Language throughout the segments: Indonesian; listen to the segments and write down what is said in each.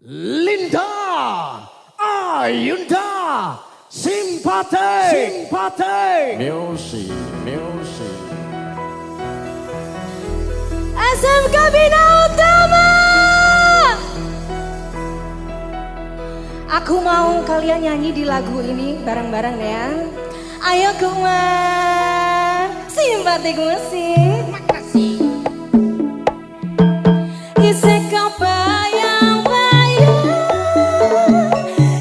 Linda Ayunda Simpati Music SMK Bina Utama. Aku mau kalian nyanyi di lagu ini bareng-bareng ya. Ayo Kumar, Simpatik Musik. Makasih. Isek kau bayang-bayang,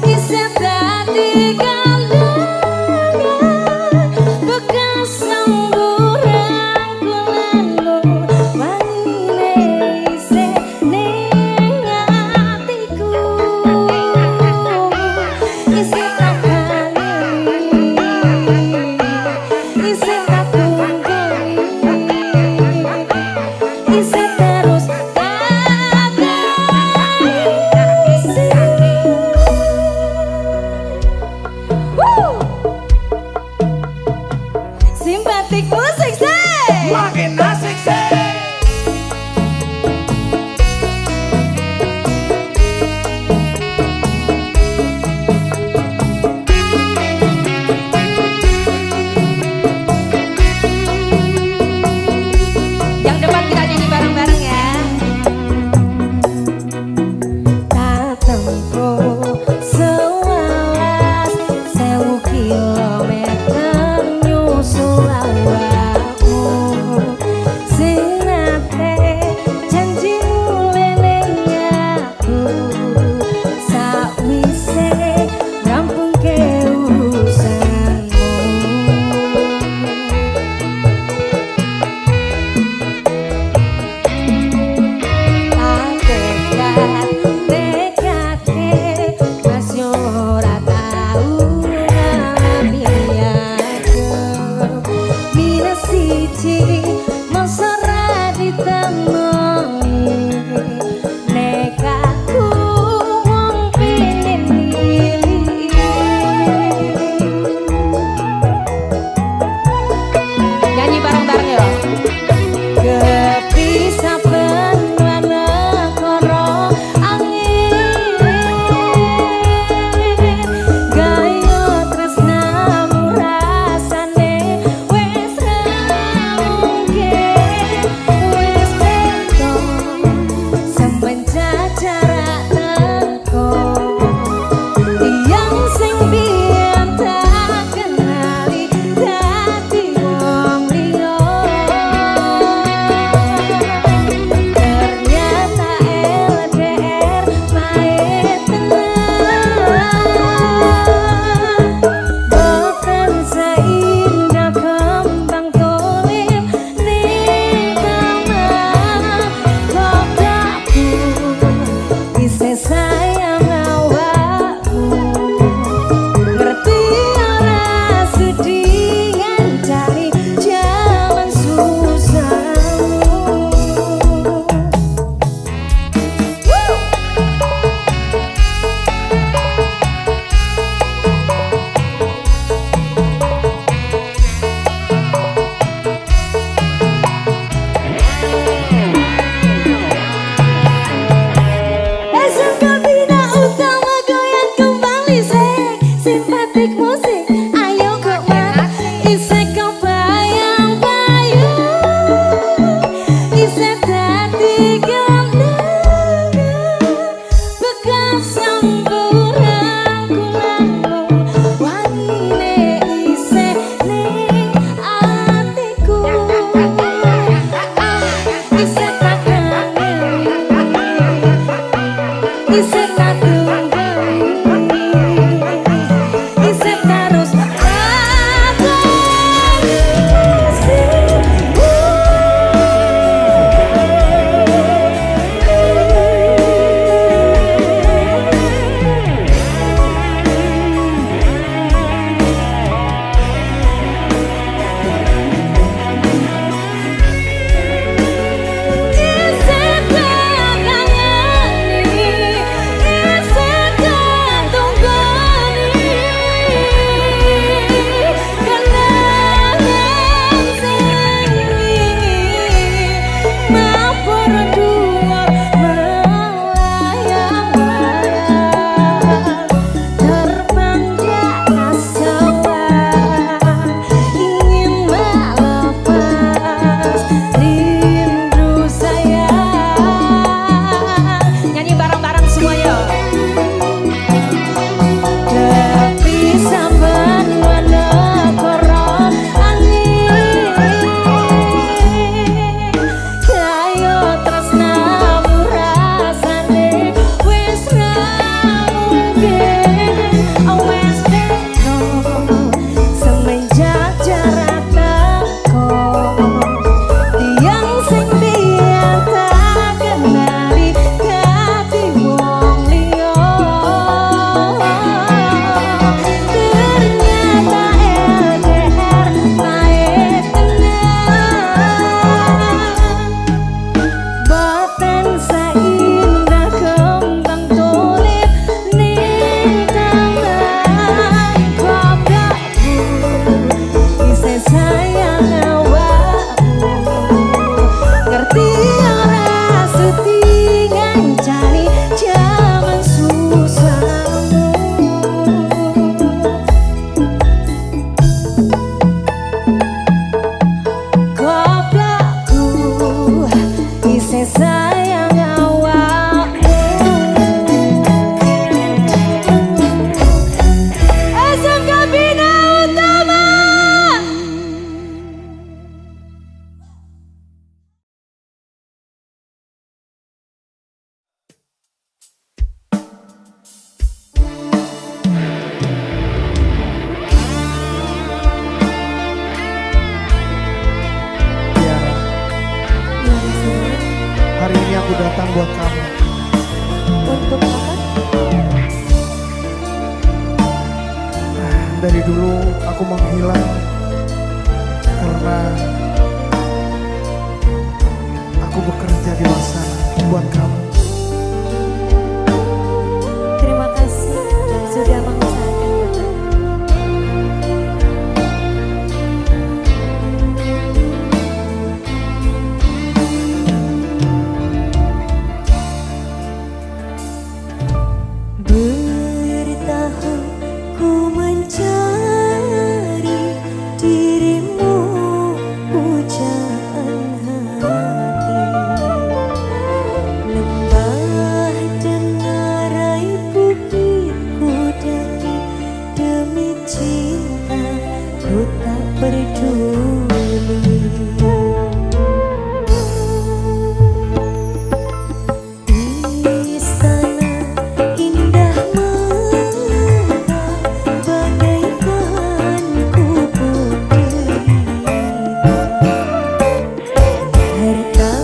isek tadi kalangan, bekas semburan kulanu, wanine isek ning atiku, isek tak kangen, isek tak tunggui, isek terus Simpatik Musik say. makin asik sih. Yang depan kita nyanyi bareng-bareng ya. Tak tempuh sewelas 1000 kilometer nyusul awakmu, sing nate janjimu leneng aku, sakwise rampungke urusanmu. Nyanyi bareng-bareng ya. Kepisah benuan negara angin, gaya tresnamu rasane wis ra mungkin, wis beda semenjak jarak teko. Yang sing biyen tak kenali dadi wong liya, ternyata LDR pahit tenan, boten seindah kembang tulip ning taman kotaku, isih sayang awakmu, ngerti ora sudi ngancani jaman susahmu. SMK Bina Utama goyang kembali sek. Simpatik Musik, ayo Kumar, isek kau bayang-bayang, isek dadi kenangan, bekas semburan kulanu, wanine isek ning atiku, isek tak kangen, isek tak tunggui, isek terus isek tak kangen, isek Dari dulu aku menghilang karena aku bekerja di luar sana buat kamu. Terima kasih sudah mengusahakan Bapak. Bertahun ku mencari dirimu, pujaan hati. Lembah dan ngarai bukit ku daki, demi cinta ku tak peduli. Istana indah megah, bagaikan kubur derita. Harta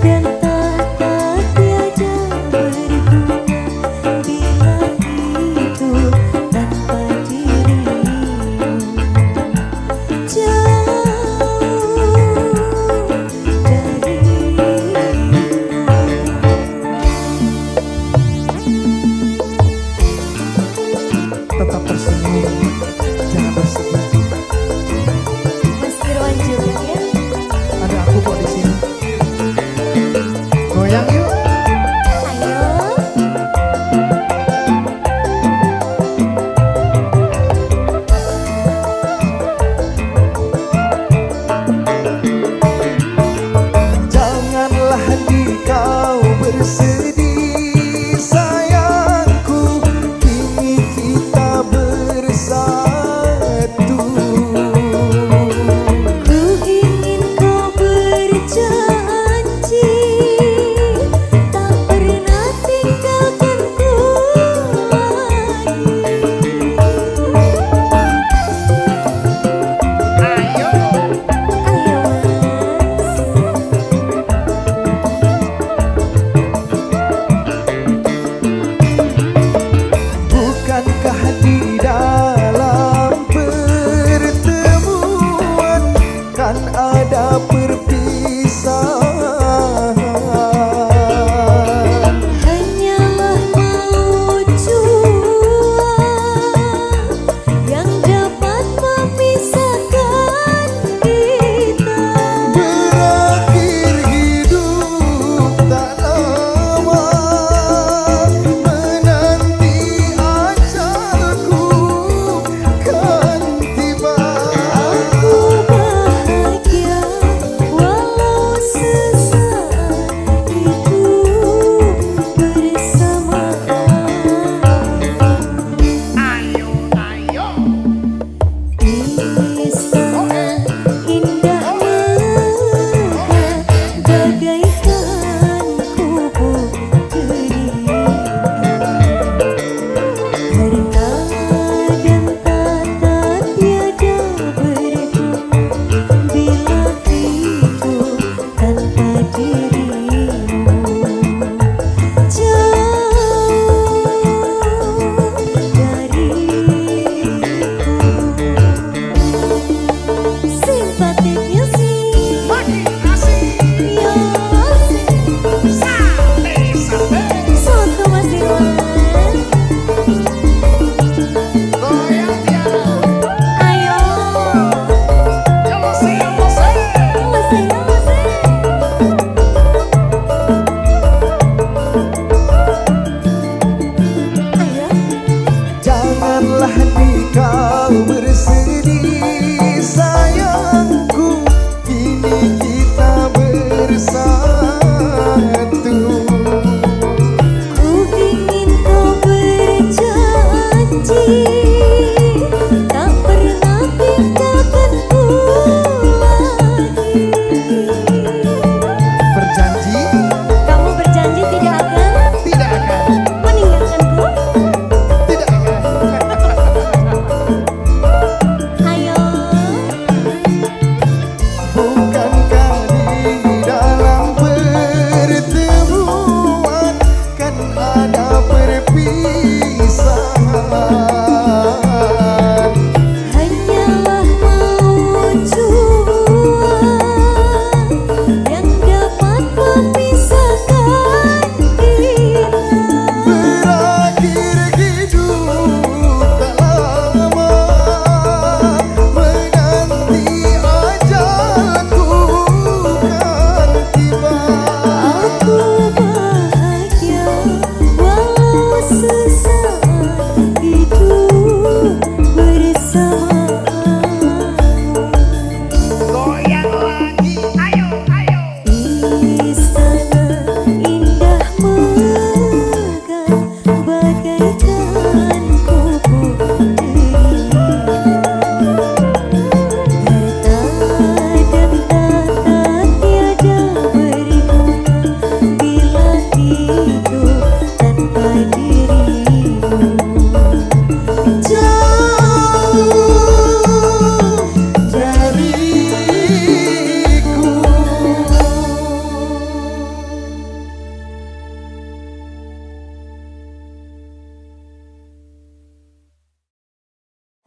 dan tahta tiada berguna bila hidup tanpa dirimu. Tetap tersenyum, jangan bersedih. Mas Irwan juga ya. Ada aku kok di sini. Goyang yuk. Ayo. Janganlah kau bersedih sayangku, kini kita bersama.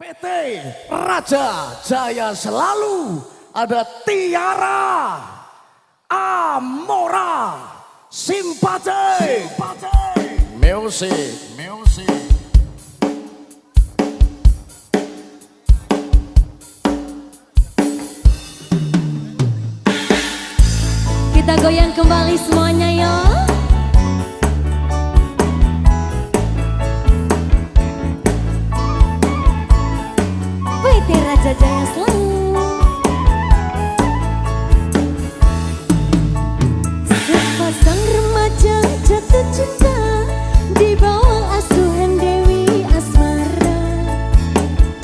PT Raja Jaya Selalu, ada Tiara Amora Simpati Music. Kita goyang kembali semuanya ya. PT Raja Jaya Selalu. Sepasang remaja jatuh cinta di bawah asuhan Dewi Asmara.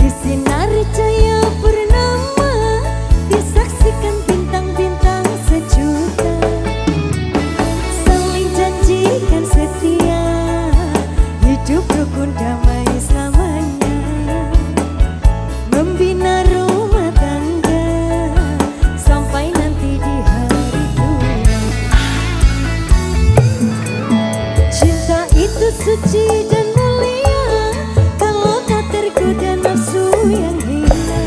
Di sinar cahaya purnama disaksikan bintang-bintang sejuta. Saling janjikan setia, hidup rukun damai selamanya. Membina rumah tangga sampai nanti di hari tua. Cinta itu suci dan mulia kalau tak tergoda nafsu yang hina.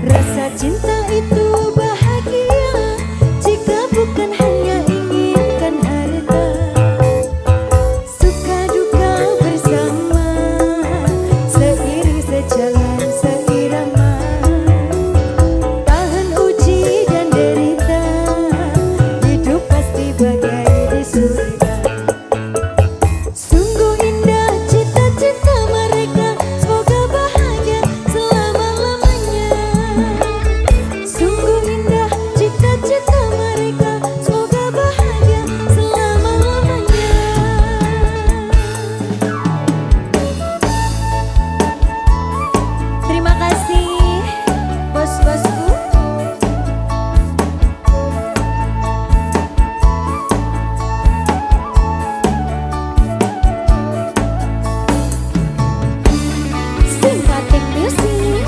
Rasa cinta itu bahagia jika bukan hanya inginkan harta. Suka duka bersama, seiring sejalan seirama. Tahan uji dan derita, hidup pasti bagai di surga. Sungguh indah cita-cita mereka, semoga bahagia selama-lamanya. Sungguh indah cita-cita mereka, semoga bahagia selama-lamanya. Terima kasih bos-bosku. Simpatik Music.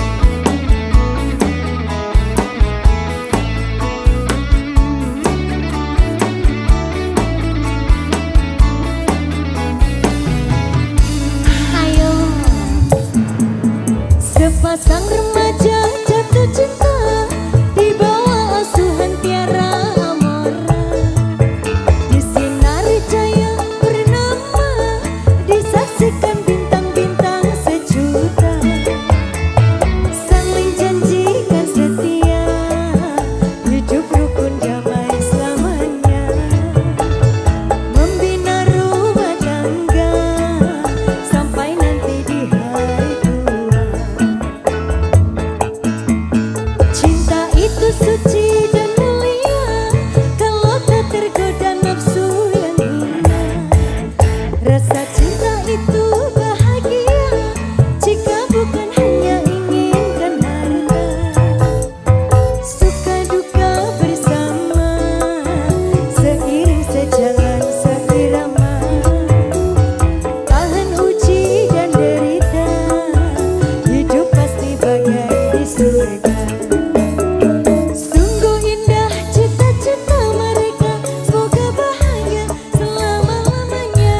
Ayo, sepasang remaja jatuh cinta di bawah asuhan Tiara Amora. Di sinar cahaya purnama disaksikan bintang-bintang sejuta. Saling janjikan setia, hidup rukun damai selamanya. Membina rumah tangga sampai nanti di hari tua. Cinta itu suci dan mulia kalau tak tergoda nafsu yang hina. Rasa cinta itu bahagia jika bukan hanya inginkan harta. Suka duka bersama, seiring sejalan seirama. Tahan uji dan derita, hidup pasti bagai di surga. Sungguh indah cita-cita mereka, semoga bahagia selama-lamanya.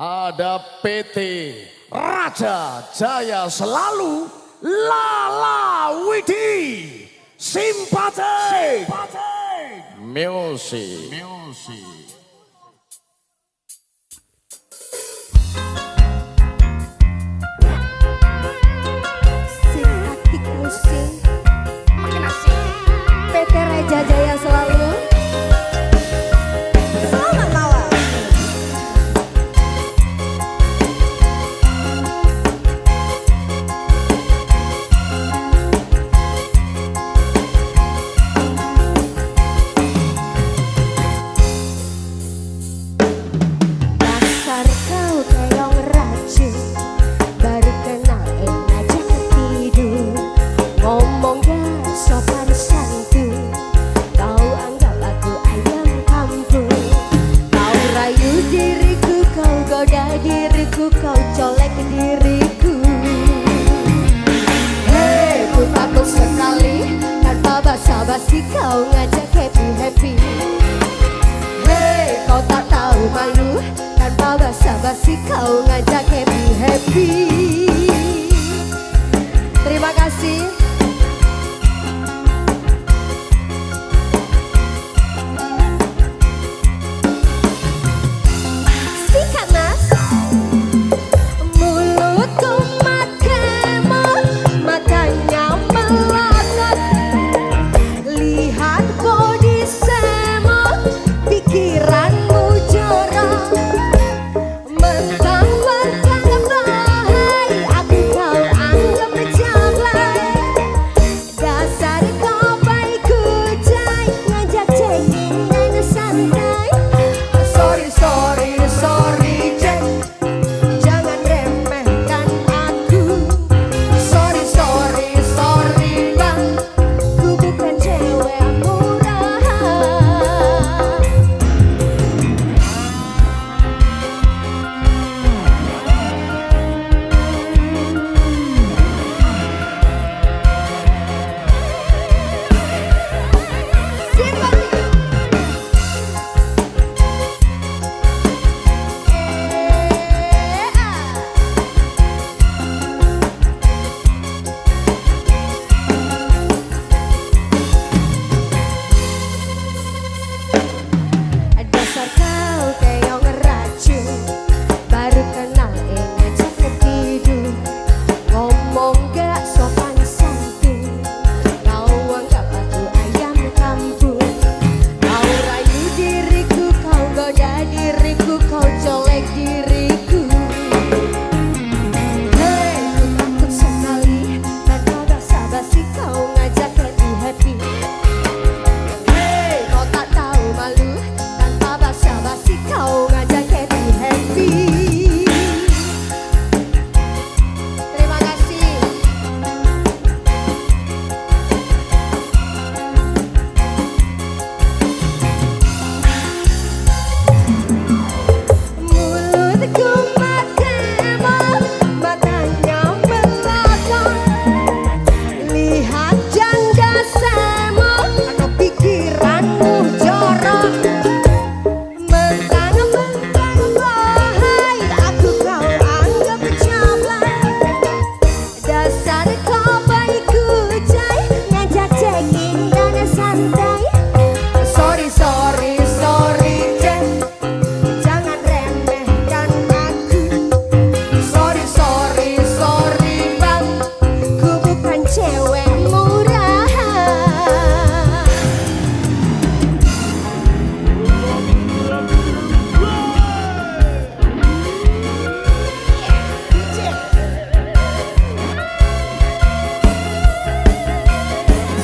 ada PT Raja Jaya Selalu Lala Widi Simpatik Music. Simpatik Musik makin asik. PT Raja Jaya Selalu. Selamat malam. Dasar kau keong racun, baru kenal ngajak tidur. Ngomong gak sopan santun, kau anggap aku ayam kampung. Kau rayu diriku, kau goda diriku, kau colek diriku. Hei, ku takut sekali, tanpa basa-basi kau ngajak happy-happy. Hei, kau tak tahu malu, tanpa basa-basi kau ngajak happy-happy. Terima kasih. Sikat mas. Mulutku makemot, matanya melotot. Lihat body semut, pikiranmu jorok. Mentang-mentang bahai, aku kau anggap jablay. Dasar kau baik kucai, ngajak cengeng dan santai. Sorry Jack, jangan remehkan aku. Sorry bang, ku bukan cewek murahan. Dasar kau keong racun, baru kenal ngajak tidur. Ngomong gak sopan santun, kau anggap aku ayam kampung. Kau rayu diriku, kau goda diriku, kau colek diriku. Hei, ku takut sekali, tanpa basa-basi kau ngajak happy-happy. Hei, kau tak tahu malu, tanpa basa-basi kau ngajak happy-happy. Terima kasih. Mulutku makemot, matanya melotot. Lihat janda semut, atau pikiranmu jorok. Mentang-mentang bahai, aku kau anggap jablay. Dasar kau baik kucai, ngajak cengeng dan santai. Sorry Jack, jangan remehkan aku. Sorry bang, ku bukan cewek murahan.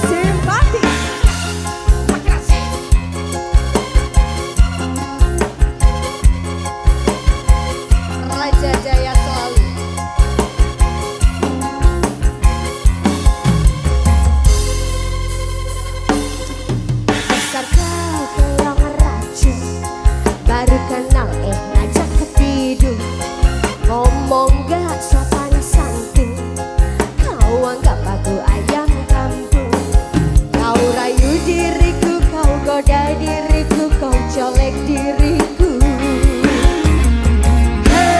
Simpatik Raja Jaya Selalu. Dasar kau keong racun, baru kenal ngajak tidur. Ngomong gak sopan santun, kau anggap aku ayam kampung. Kau rayu diriku, kau goda diriku, kau colek diriku. Hei,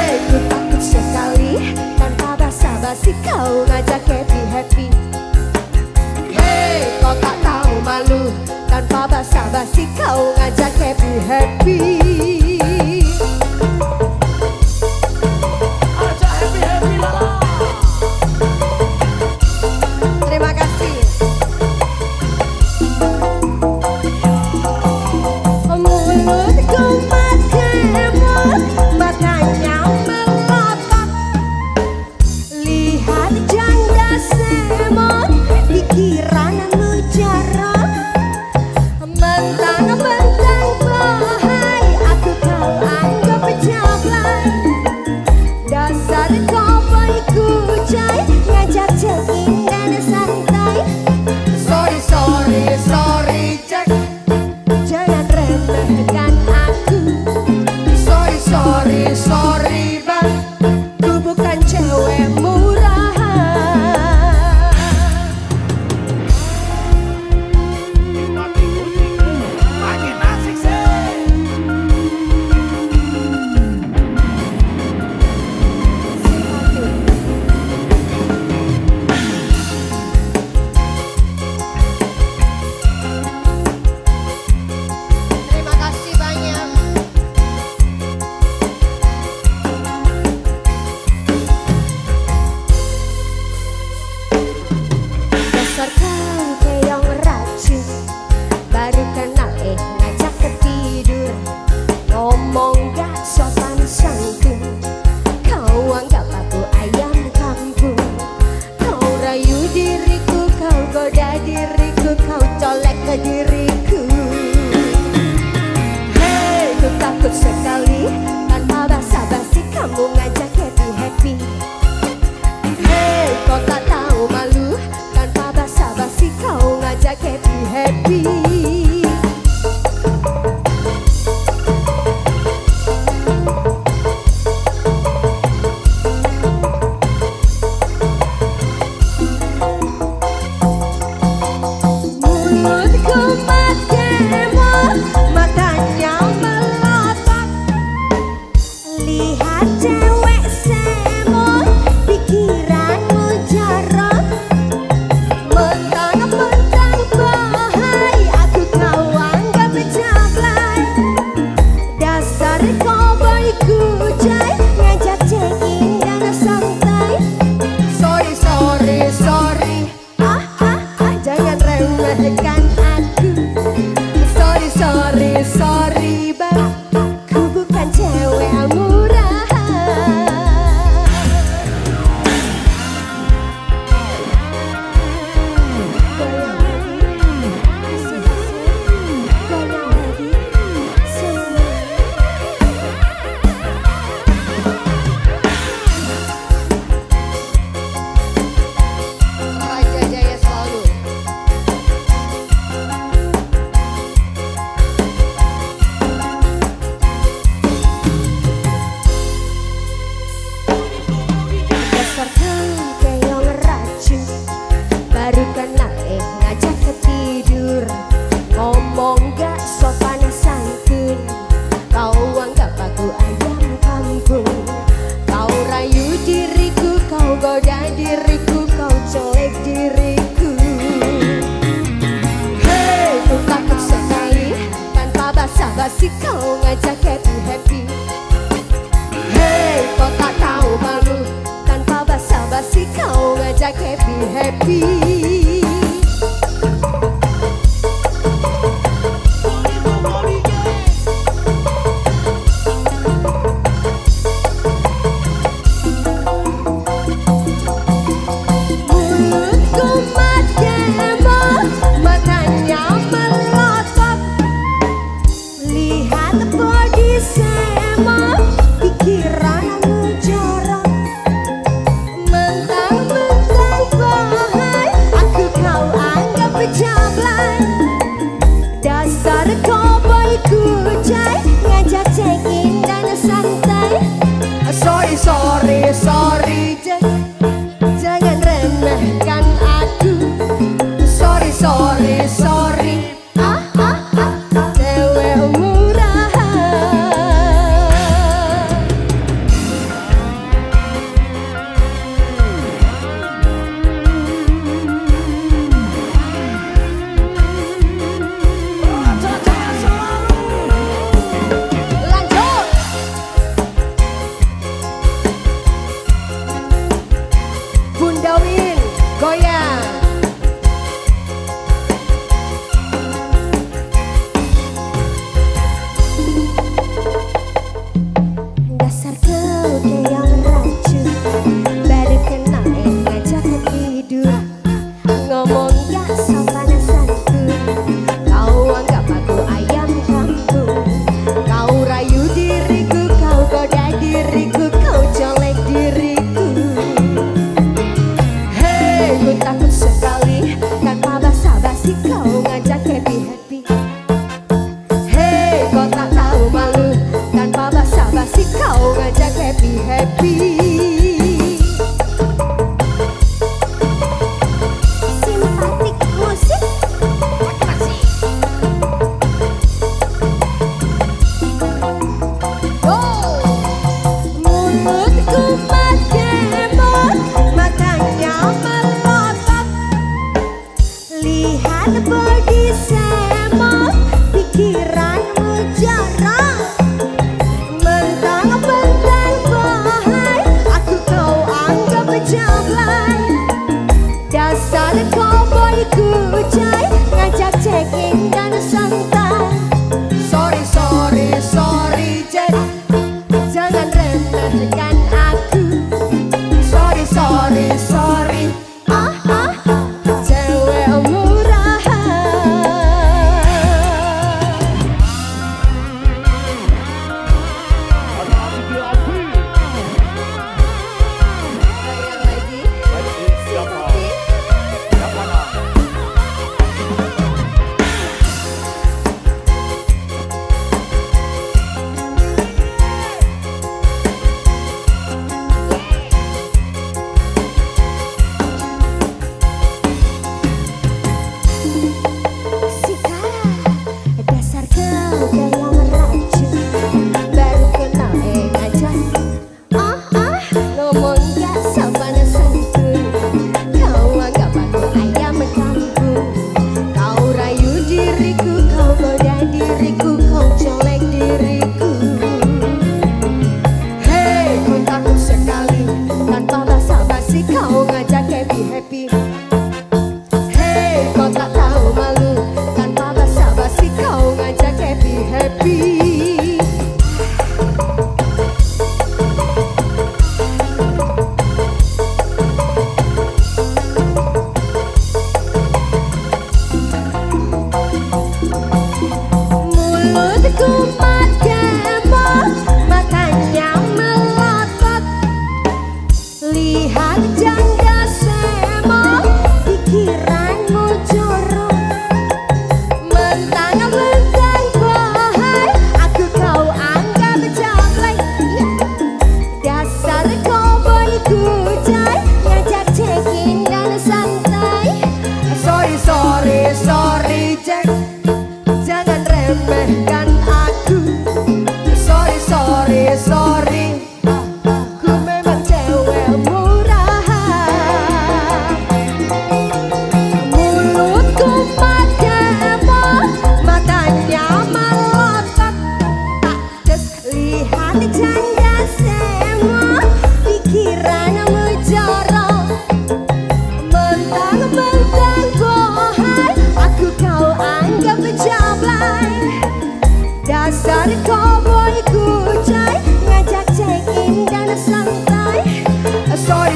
baru kenal ngajak ketidur, ngomong gak sopan santun, kau anggap aku ayam kampung. Kau rayu diriku, kau goda diriku, kau colek diriku. Hei, ku takut sekali tanpa basa-basi kau ngajak happy-happy. Hei, kau tak tahu malu tanpa basa-basi kau ngajak happy-happy. Mulutku mademo, matanya melotot, lihat body semo, pikiranmu jorok. Mentang-mentang bahai, aku kau anggap pejablay. Dasar cowboy kucai, ngajak check-in dan santai. Sorry, jangan remehkan aku. Sorry, cewek murahan. Lanjut. Bunda Win, goyang. Dasar kau kayak racun, baru kenal ngajak tidur, ngomong gak sopan santun, kau anggap aku ayam kampung. Kau rayu diriku, kau goda diriku, kau colek diriku. Hei, ku takut sekali tanpa basa-basi kau ngajak happy-happy. Hei, kau tak tahu malu tanpa basa-basi kau ngajak happy-happy. Simpatik musik. Mulutku mademo, matanya melotot, lihat body semo, pikiranmu jorok. Mentang-mentang bahai, aku kau anggap pejablay. Dasar cowboy kucai, ngajak check-in dan santai. Sorry, jangan remehkan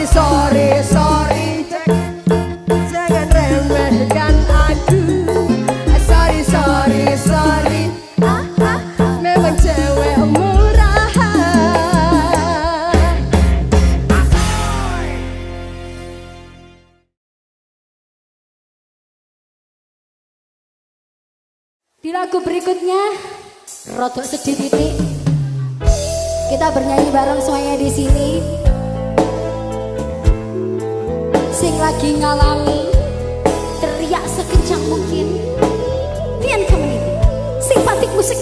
sorry, jangan remehkan aku. Sorry, memang cewek murahan. Di lagu berikutnya, rodok sedih titik. Kita bernyanyi bareng semuanya di sini. Sing lagi ngalami, teriak sekencang mungkin. Pian Community, simpatik musik.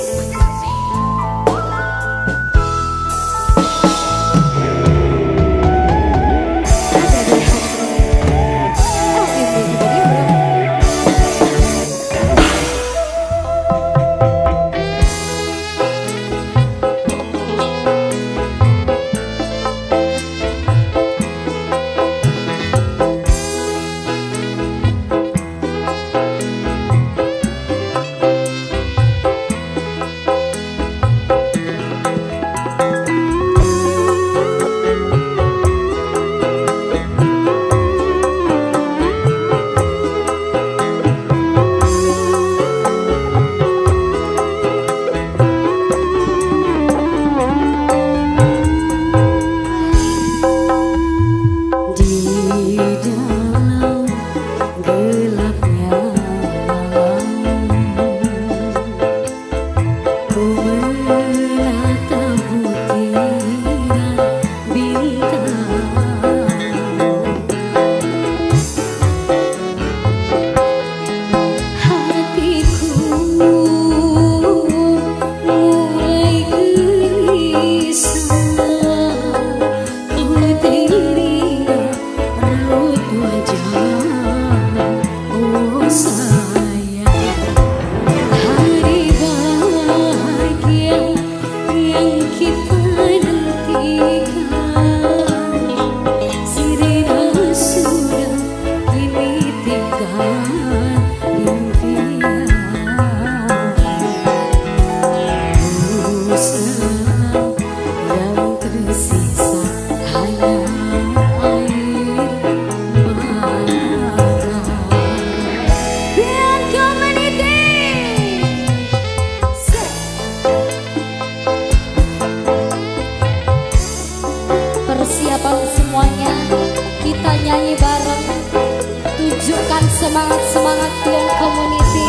Semangat Pian Community.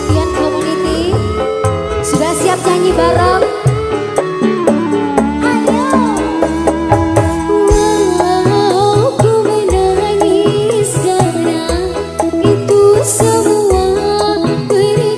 Pian Community sudah siap nyanyi bareng? Semua beri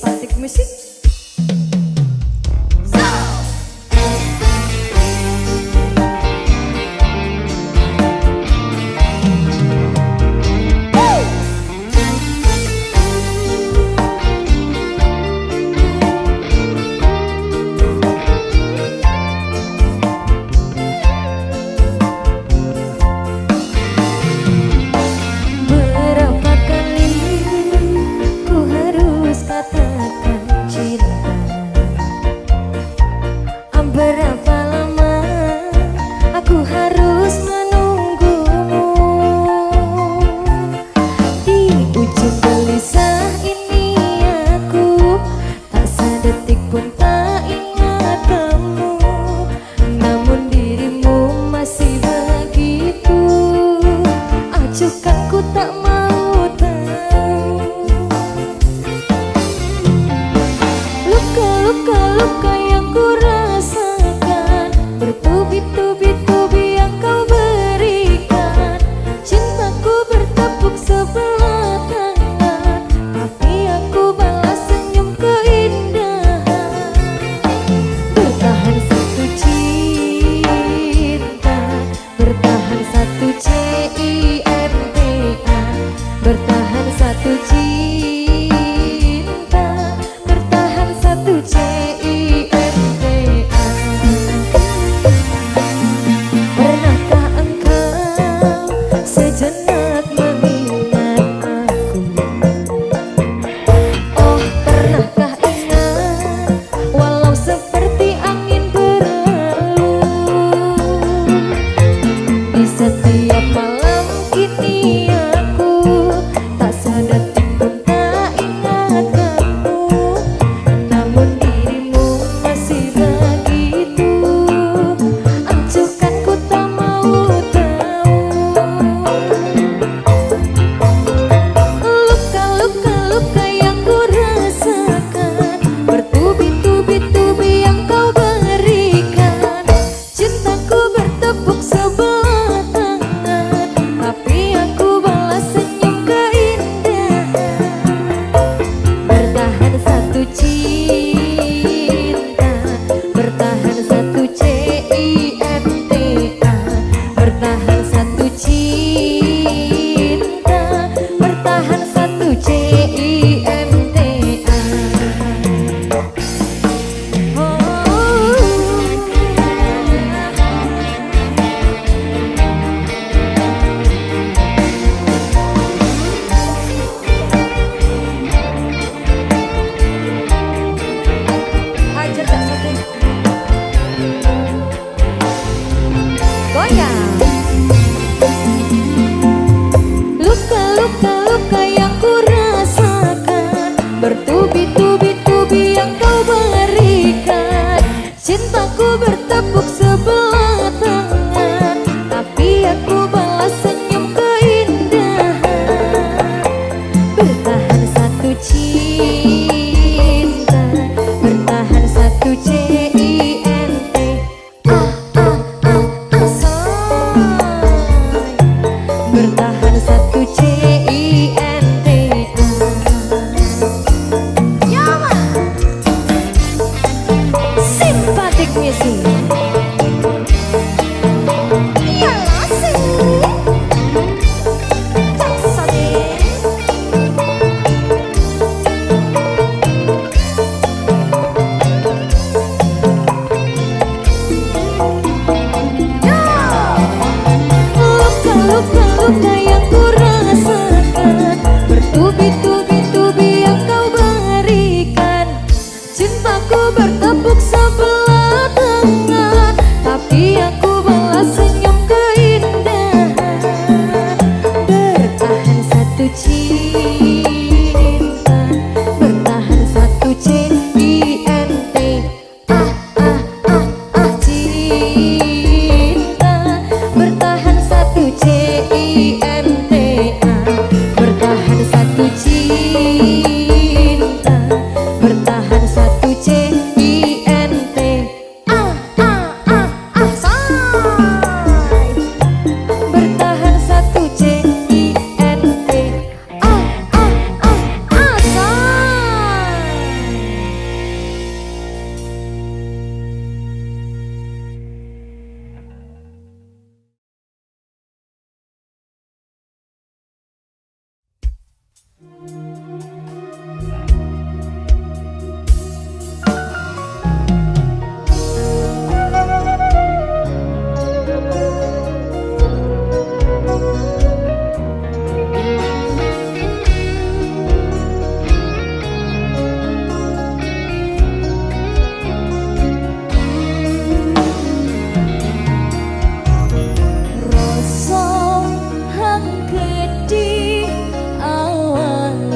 Simpatik musik. Berapa lama aku harus menunggumu di ujung gelisah ini aku tak sedetik pun tak ingat kamu, namun dirimu masih begitu acuhkan ku tak mau tahu. Luka-luka yang ku rasakan, bertubi-tubi yang kau berikan. Cintaku bertepuk sebelah tangan, tapi aku balas senyum keindahan. Bertahan satu cinta, bertahan satu cinta, bertahan satu cinta, bertahan satu cinta. Pernahkah engkau sejenak mengingat aku? Oh, pernahkah ingat walau seperti angin berlalu? Di setiap malam kini aku tak sedetik pun tak ingat kamu, namun dirimu masih begitu acuhkan ku tak mau tahu. Luka-luka yang ku rasakan, bertubi-tubi yang kau berikan. Cintaku bertepuk sebelah tangan, tapi aku balas senyum keindahan. Bertahan satu cinta, bertahan satu cinta, bertahan satu cinta, bertahan satu cinta. Hajar tak satu goyang. Luka-luka yang ku rasakan, bertubi-tubi yang kau berikan. Cintaku bertepuk sebelah tangan, tapi aku balas senyum keindahan. Bertahan satu cinta, bertahan satu cinta. Bertahan satu cinta. Yaman simpatik musik. Iyalah sih Jaksane. Luka-luka yang ku rasakan, bertubi-tubi yang kau berikan. Cintaku bertepuk sebelah tangan, tapi aku balas senyum keindahan. Bertahan satu cinta, bertahan satu cinta. Cinta, bertahan satu cinta, bertahan satu cinta, bertahan satu cinta. Say. Bertahan satu cinta. Say. Rasa hang gedhi awang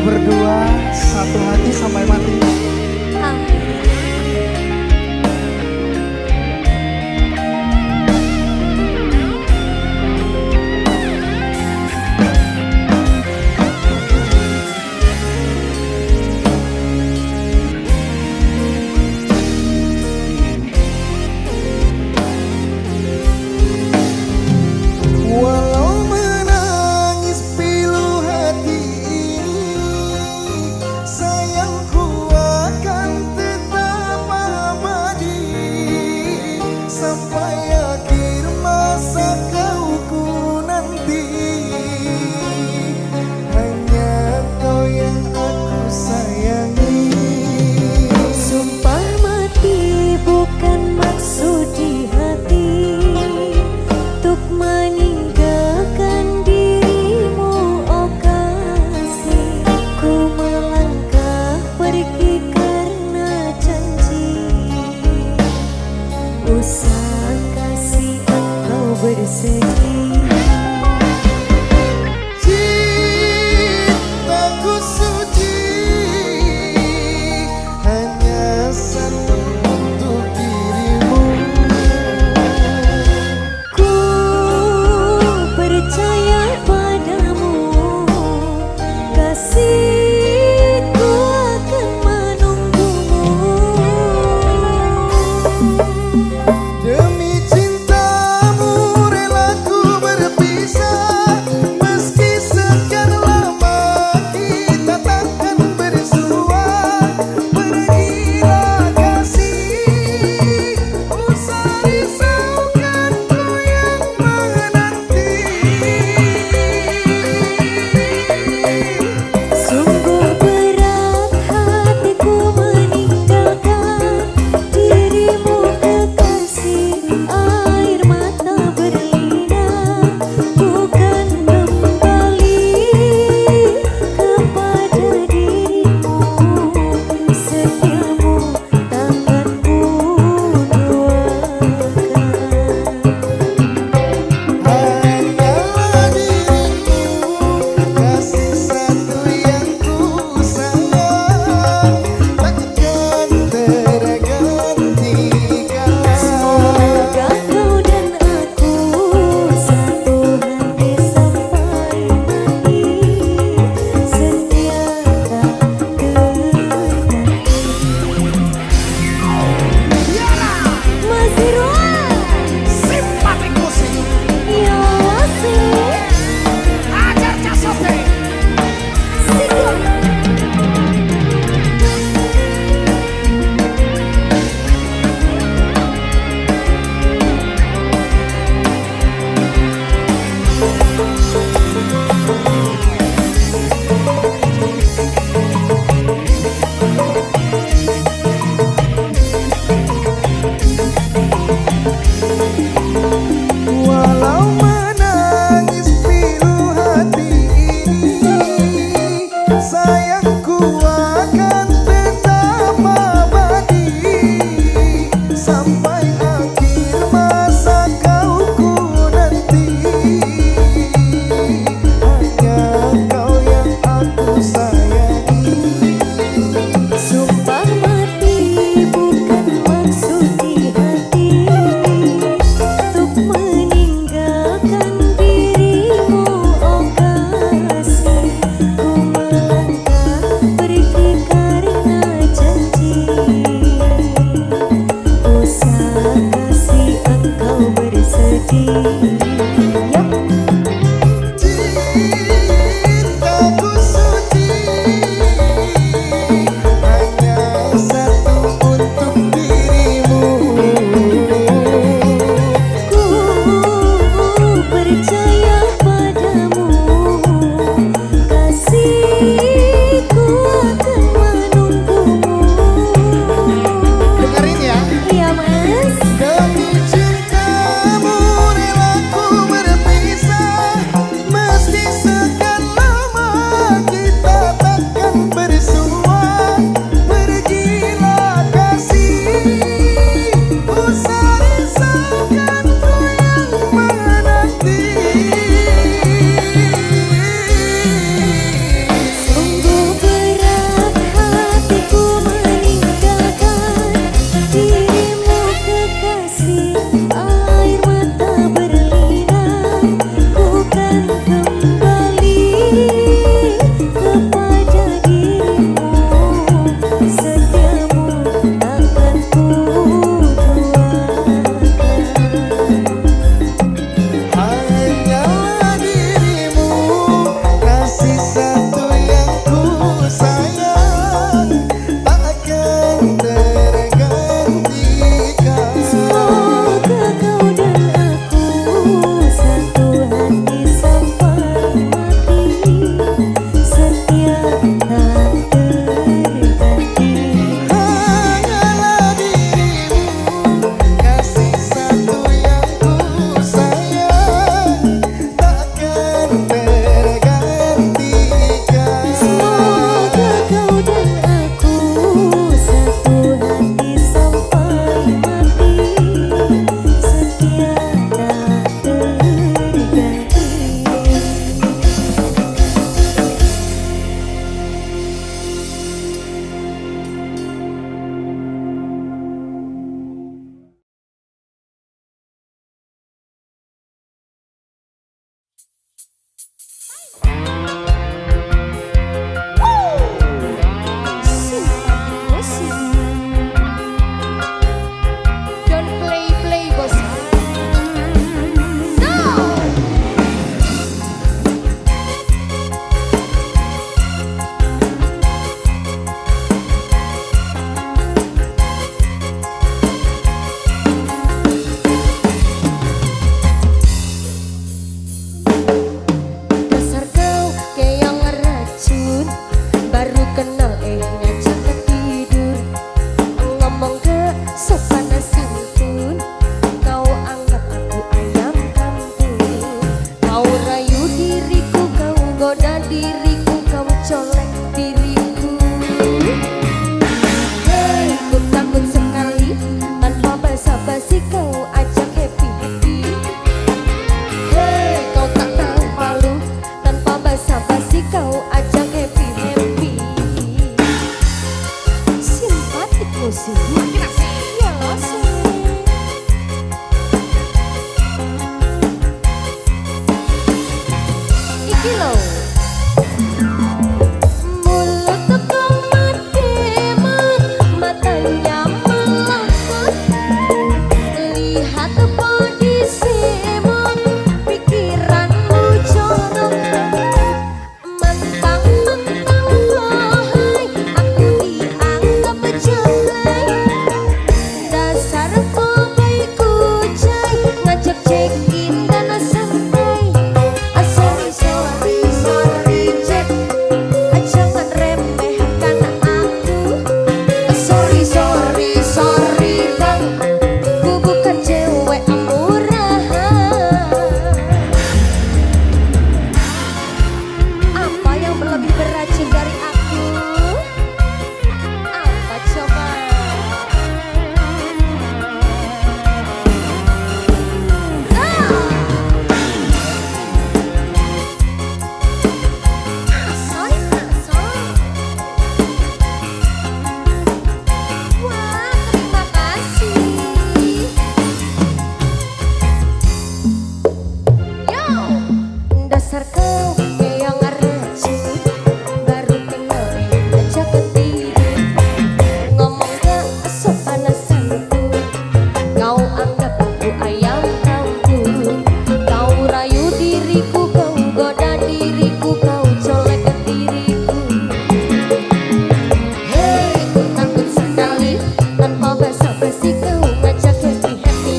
kita berdua satu hati sampai mati. Amin. Walau menangis pilu hati ini, sayangku akan tetap abadi sampai akhir masa kauku nanti. Hanya kau yang aku sayangi. Sumpah mati bukan maksud di hati untuk meninggalkan dirimu, oh kasih. Ku melangkah pergi karena janji, usah kasih engkau bersedih. Cintaku suci hanya satu untuk dirimu. Ku percaya padamu, kasihku akan menunggumu. Demi cintamu rela ku berpisah, meski sekian lama kita takkan bersua. Pergilah kasih, usah risaukan ku yang menanti. Sungguh berat hatiku meninggalkan dirimu, kekasih. Air mata berlinang, bukan kembali kepada dirimu. Setiamu tanganku doakan. Hanyalah dirimu, kasih satu yang ku sayang, takkan tergantikan. Semoga kau dan aku satu hati sampai mati, setia tak terganti. Mas Irwan, Simpatik musik ya wasih, ajar casote. sikut. Walau menangis pilu hati ini, diriku, kau colek diriku. Hei, ku takut sekali tanpa basa-basi kau ajak happy-happy. Hei, kau tak tahu malu tanpa basa-basi kau ajak happy-happy. Simpatik musik. Makin asik. Ya loh sih. Iki loh. Mulut kau mademan, matanya melengkut. Lihat kondisimu, pikiranmu jorok. Mentang-mentang wahai, aku dianggap jelek. Dasar kau baik kucai, ngajak check-in dan santai. Sorry, sorry, sorry, Jack. Jangan remehkan aku. Sorry, sorry, sorry, Bang. Ku bukan cewek murahan. Apa yang lebih beracun dari aku? Apa coba? Asoy, asoy. Wah, terima kasih. Yo, dasar kau yang racun, baru kenal aja ketiru. Ngomong gak sopan santun, kau anggap aku ayam kampung. Kau rayu diriku, kau goda diriku, kau colek diriku. Hei, ku takut sekali tanpa basa-basi kau ngajak happy-happy.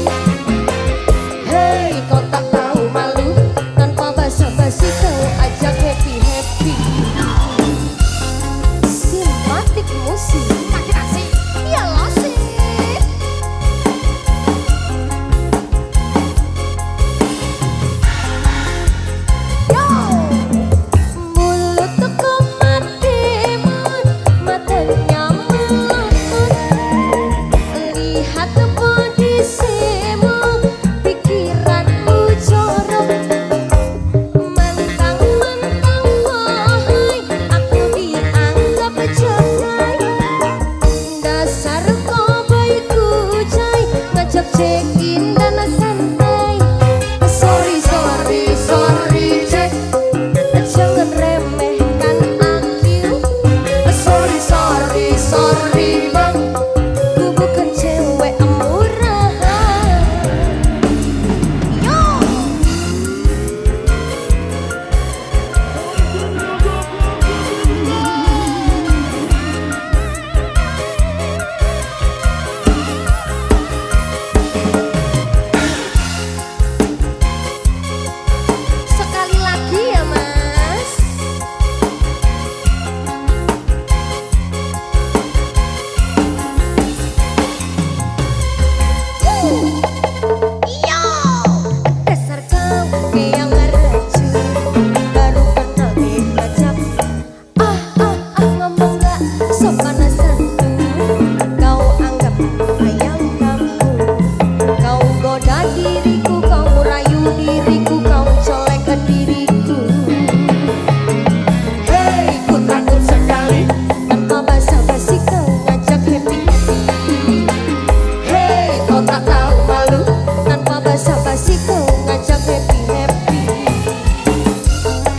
Hei, kau tak tahu malu tanpa basa-basi kau ajak happy-happy. Simpatik musik. Makin asik. Ya loh sih. Yo, mulut kau mademan, matanya melengkut. Lihat kondisimu, pikiranmu jorok. Mentang-mentang wahai, aku dianggap jelek. Dasar kau baik kucai, ngajak check-in dan santai. Sorry, sorry, sorry, Jack. Jangan remehkan aku. Sorry, sorry, sorry, Bang. Ku bukan cewek murahan. Yo. Sekali lagi ya, Mas. Yo, dasar kau yang racun, baru kenal ngajak. Ngomong gak sopan santun, kau anggap ayam kampung. Kau goda diriku, kau rayu diriku, kau colek diriku. Hei, ku takut sekali tanpa basa-basi kau ngajak happy-happy. Hei, kau tak tahu malu tanpa basa-basi kau ngajak happy-happy.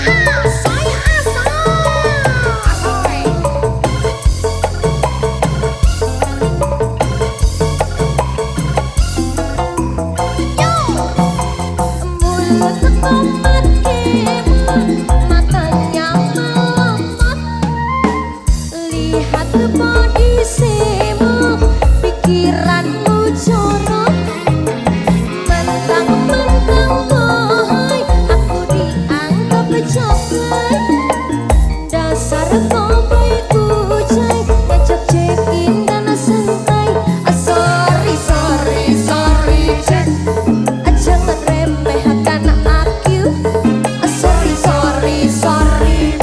Asoy, asoy. Asoy. Yo, mulut kau mademan, matanya melengkut. Lihat kondisimu, pikiranmu jorok. Mentang-mentang wahai, aku dianggap jelek. Dasar kau baik kucai, ngajak check-in dan santai. Sorry, sorry, sorry, Jack. Jangan remehkan aku. Sorry, sorry, sorry,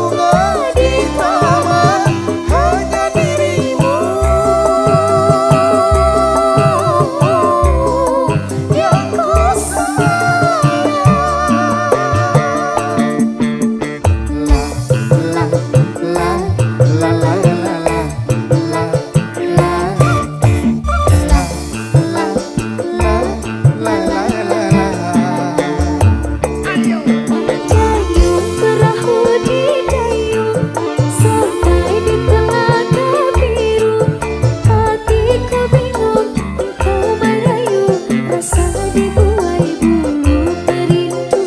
bunga di taman, hanya dirimu yang ku Dayung perahu di dayung sampai di telaga biru. Hatiku bingung, engkau merayu, rasa dibuai bulu perindu.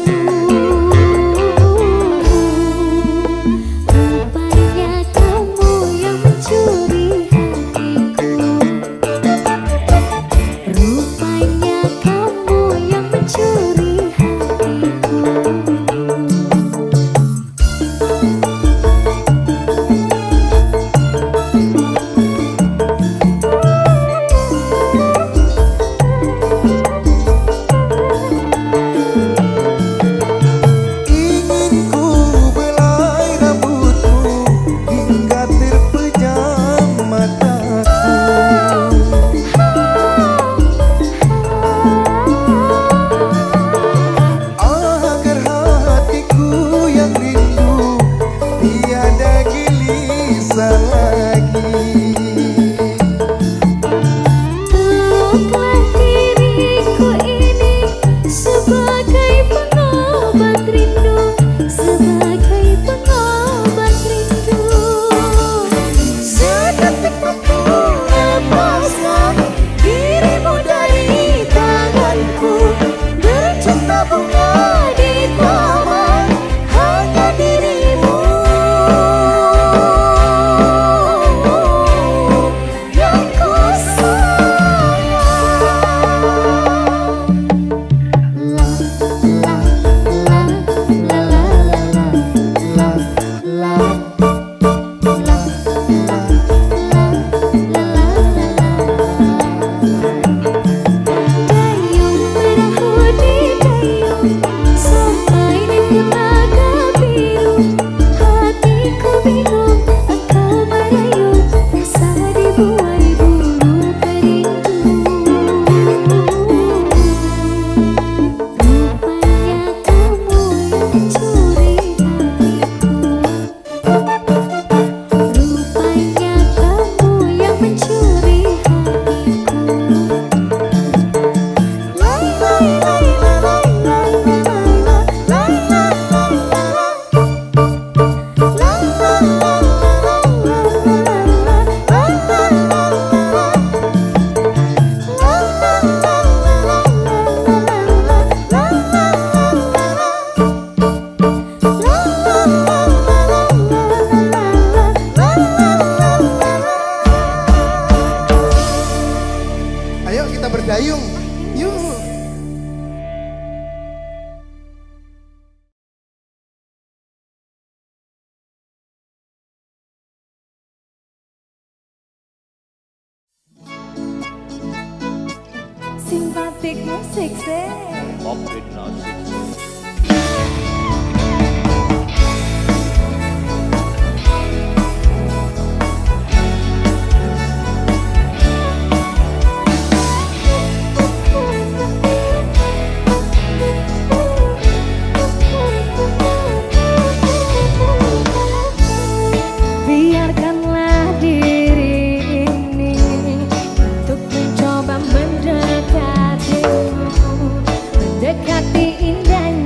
Rupanya kamu yang mencuri hatiku. Rupanya kamu yang mencuri hatiku. ingin ku belai rambutmu hingga terpejam mataku. Agar hatiku yang rindu tiada gelisah lagi. Peluklah diriku ini sebagai pengobat rindu, sebagai pengobat rindu. Sedetik aku lepaskan dirimu dari tanganku, bercinta bunga di taman, hanya dirimu yang ku Dayung perahu di dayung sampai di telaga biru. Hatiku bingung, engkau merayu, rasa dibuai bulu perindu. Rupanya kamu yang mencuri hatiku. Rupanya kamu yang mencuri hatiku. Ayo kita berdayung, yuk. Simpatik musik sih. Biarkanlah diri ini untuk mencoba mendekatimu, mendekati indahnya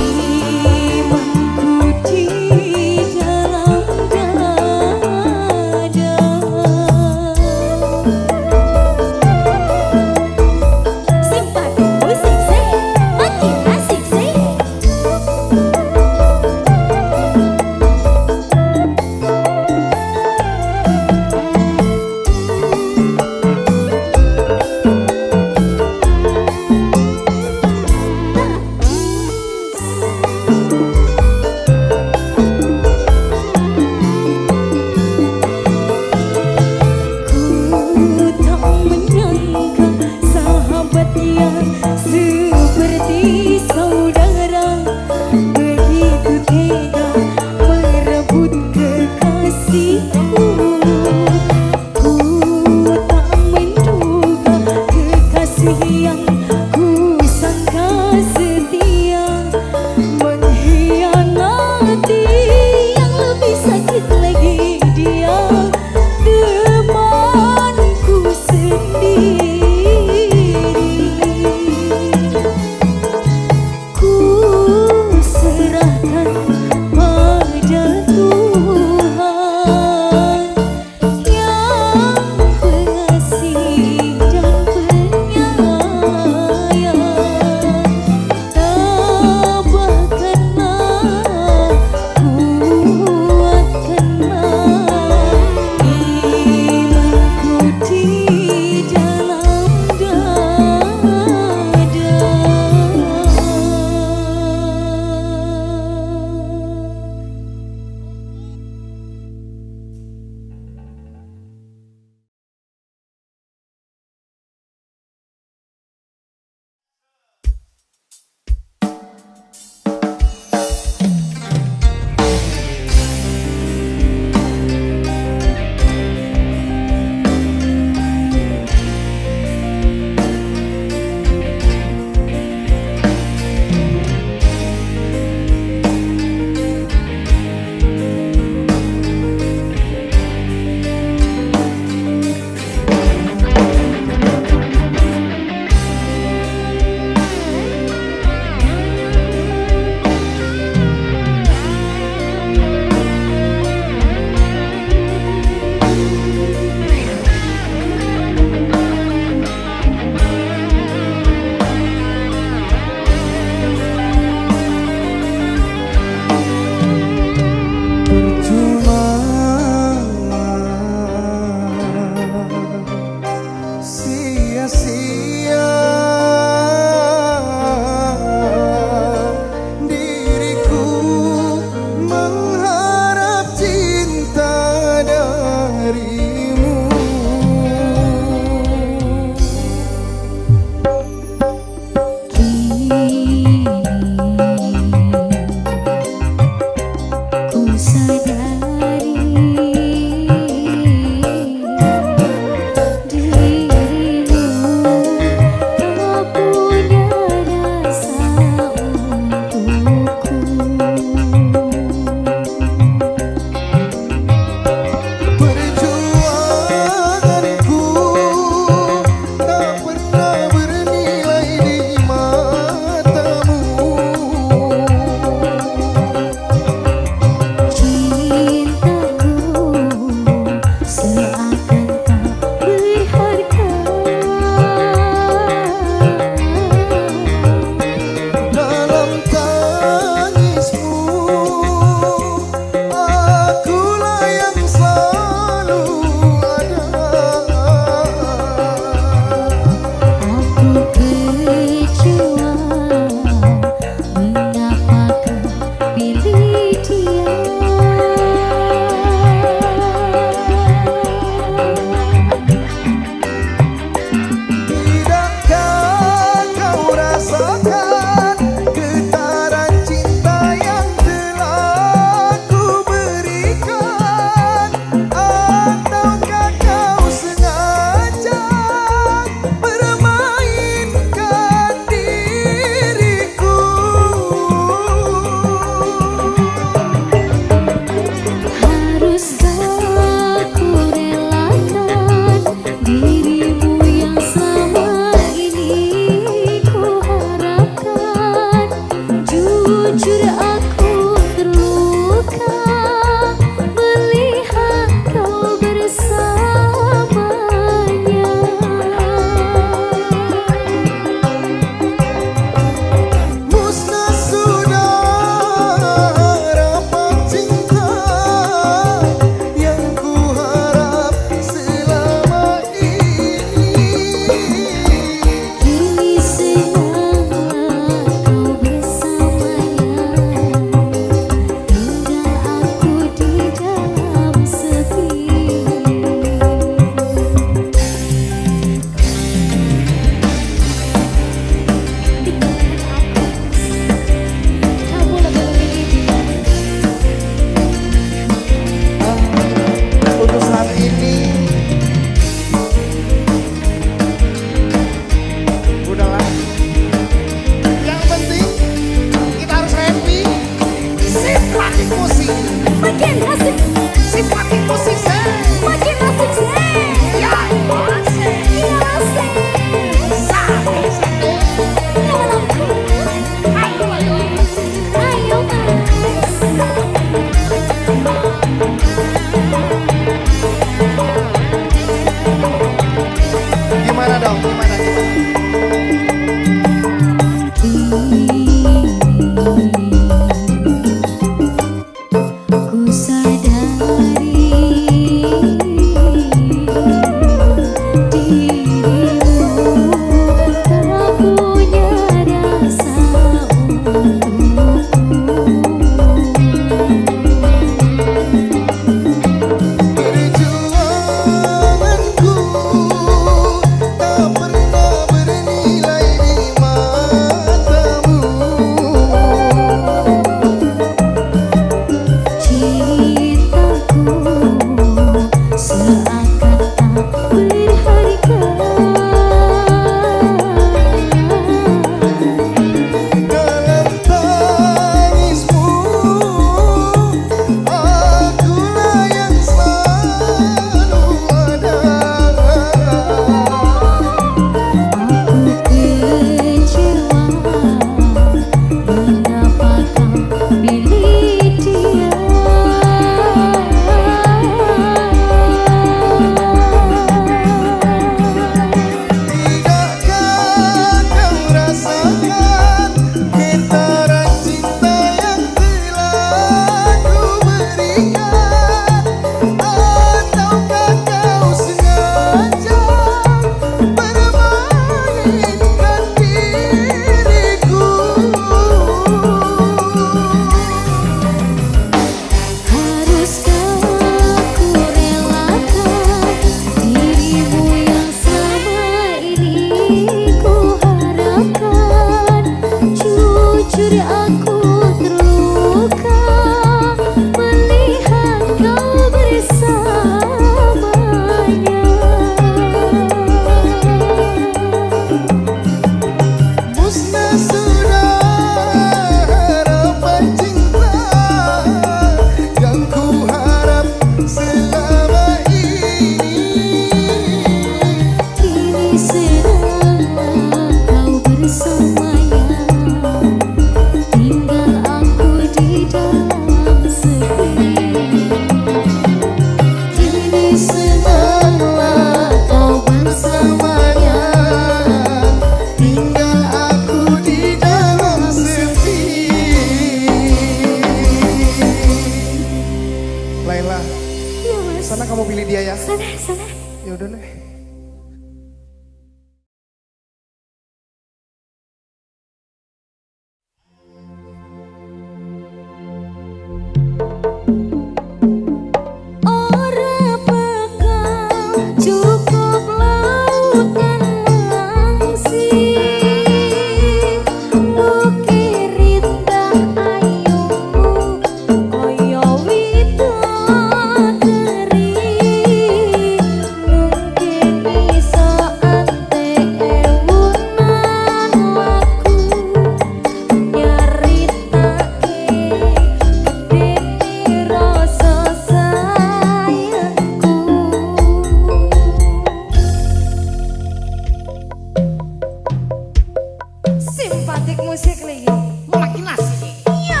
Simpatik musik lagi. Imajinasi. Iya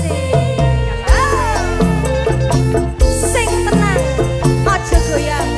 sih. Sing tenang, aja goyang.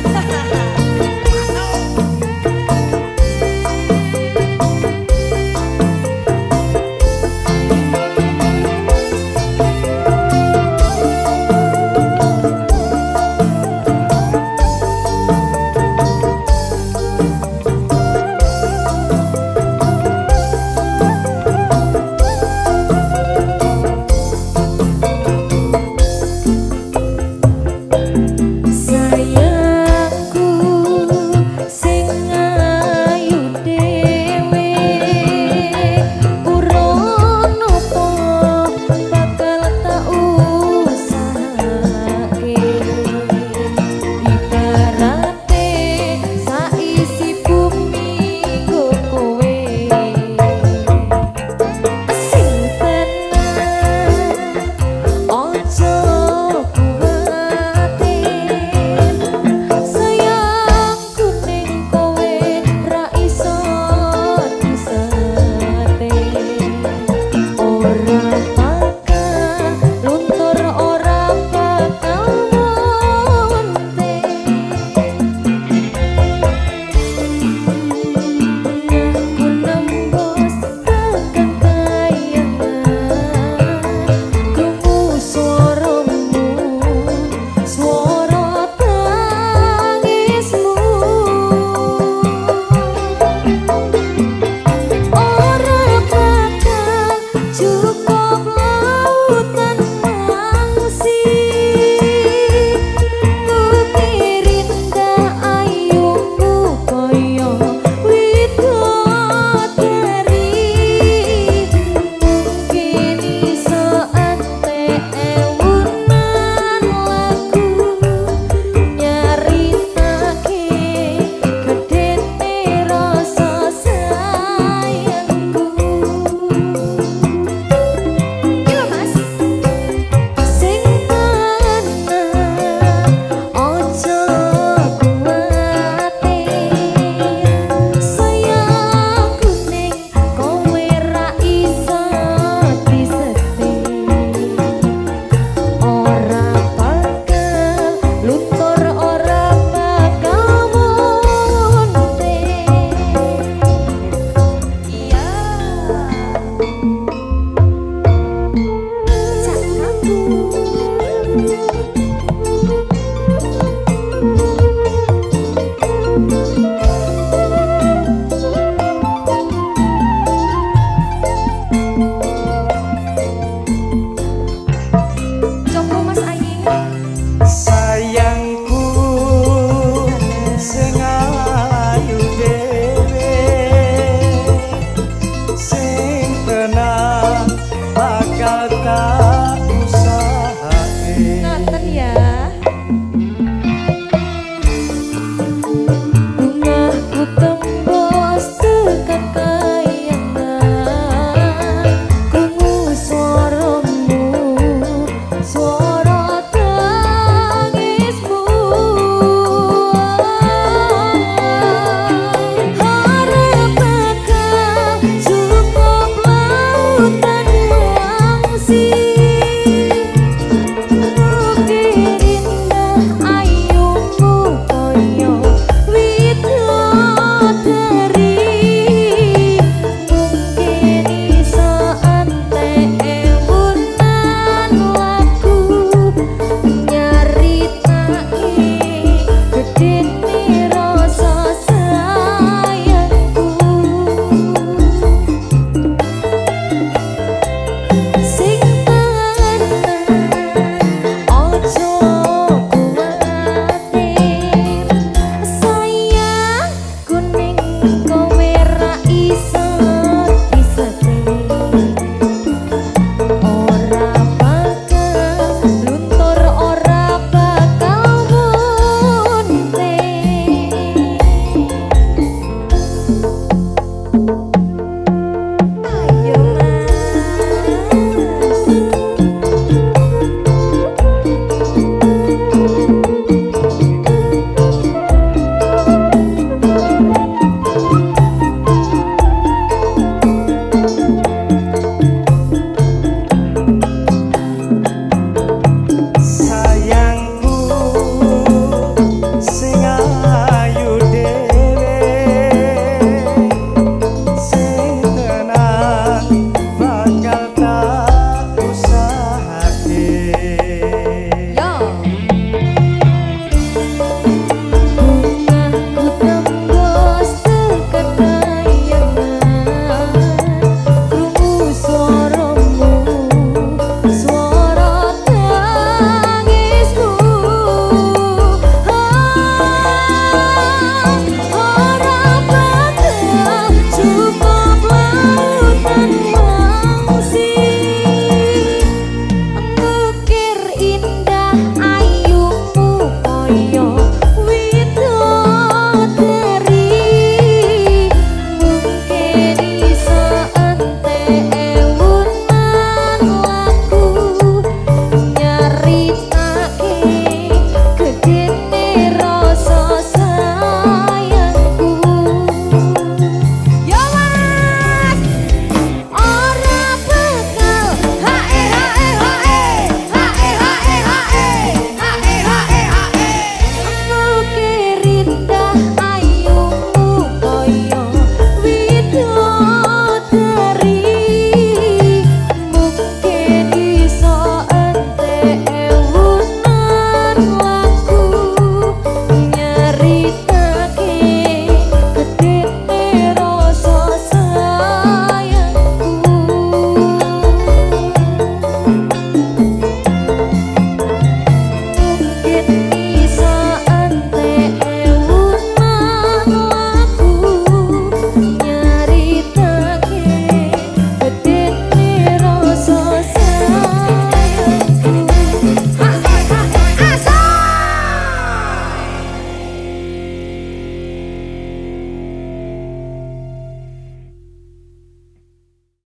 Bakal